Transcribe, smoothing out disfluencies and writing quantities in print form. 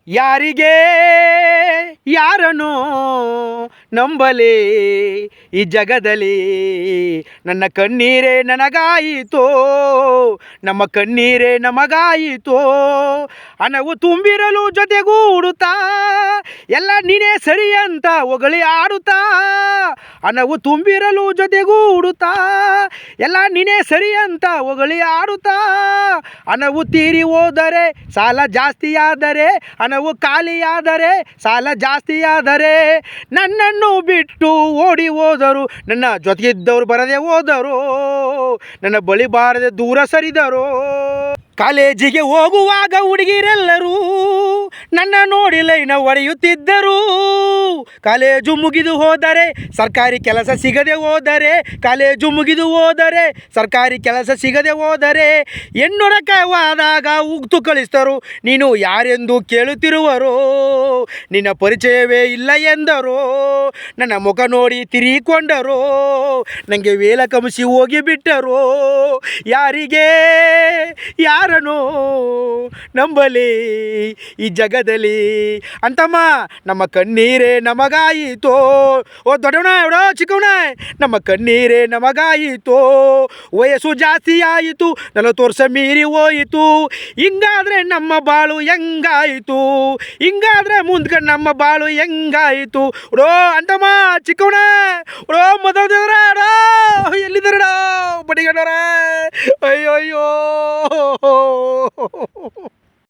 ಯಾರಿಗೆ ಯಾರನೋ ನಂಬಲೇ ಈ ಜಗದಲ್ಲಿ ನನ್ನ ಕಣ್ಣೀರೇ ನನಗಾಯಿತೋ ನಮ್ಮ ಕಣ್ಣೀರೇ ನಮಗಾಯಿತೋ ಹಣವು ತುಂಬಿರಲು ಜೊತೆಗೂಡುತ್ತಾ ಎಲ್ಲ ನೀನೇ ಸರಿ ಅಂತ ಹೊಗಳಿ ಆಡುತ್ತಾ ಹಣವು ತುಂಬಿರಲು ಜೊತೆಗೂಡುತ್ತಾ ಎಲ್ಲ ನೀನೇ ಸರಿ ಅಂತ ಹೊಗಳಿ ಆಡುತ್ತಾ ಹಣವು ತೀರಿ ಹೋದರೆ ಸಾಲ ಜಾಸ್ತಿಯಾದರೆ ಹಣವು ಖಾಲಿಯಾದರೆ ಸಾಲ ಜಾಸ್ತಿಯಾದರೆ ನನ್ನನ್ನು ಬಿಟ್ಟು ಓಡಿ ಹೋದರು ನನ್ನ ಜೊತೆಗಿದ್ದವರು ಬರದೆ ಹೋದರು ನನ್ನ ಬಳಿ ಬಾರದೆ ದೂರ ಸರಿದರು ಕಾಲೇಜಿಗೆ ಹೋಗುವಾಗ ಹುಡುಗಿರೆಲ್ಲರೂ ನನ್ನ ನೋಡಿ ಲೈನ ಹೊಡೆಯುತ್ತಿದ್ದರು ಕಾಲೇಜು ಮುಗಿದು ಹೋದರೆ ಸರ್ಕಾರಿ ಕೆಲಸ ಸಿಗದೆ ಹೋದರೆ ಕಾಲೇಜು ಮುಗಿದು ಹೋದರೆ ಸರ್ಕಾರಿ ಕೆಲಸ ಸಿಗದೆ ಹೋದರೆ ಹೆಣ್ಣುಡಕವಾದಾಗ ಉಗ್ತು ಕಳಿಸ್ತರು ನೀನು ಯಾರೆಂದು ಕೇಳುತ್ತಿರುವರು ನಿನ್ನ ಪರಿಚಯವೇ ಇಲ್ಲ ಎಂದರು ನನ್ನ ಮುಖ ನೋಡಿ ತಿರುಗಿಕೊಂಡರು ನನಗೆ ವೇಲ ಕಮಿಸಿ ಹೋಗಿಬಿಟ್ಟರು ಯಾರಿಗೆ ಯಾರನೋ ನಂಬಲಿ ಈ ಜಗದಲ್ಲಿ ಅಂತಮ್ಮ ನಮ್ಮ ಕಣ್ಣೀರೇ ನಮಗಾಯಿತೋ ಓ ದೊಡ್ಡವನ ಎವಡೋ ಚಿಕ್ಕವನ ನಮ್ಮ ಕಣ್ಣೀರೇ ನಮಗಾಯಿತೋ ವಯಸ್ಸು ಜಾಸ್ತಿ ಆಯಿತು 40 ವರ್ಷ ಮೀರಿ ಹೋಯಿತು ಹಿಂಗಾದ್ರೆ ನಮ್ಮ ಬಾಳು ಹೆಂಗಾಯಿತು ಹಿಂಗಾದ್ರೆ ಮುಂದ್ಕ ನಮ್ಮ ಬಾಳು ಹೆಂಗಾಯಿತು ಓಡೋ ಅಂತಮ್ಮ ಚಿಕ್ಕವನ ಓಡೋ ಮೊದಲ ಎಲ್ಲಿದ್ದಾರಡ ಬಡಿಗಣ್ಣವ್ರ ಅಯ್ಯೋ ಅಯ್ಯೋ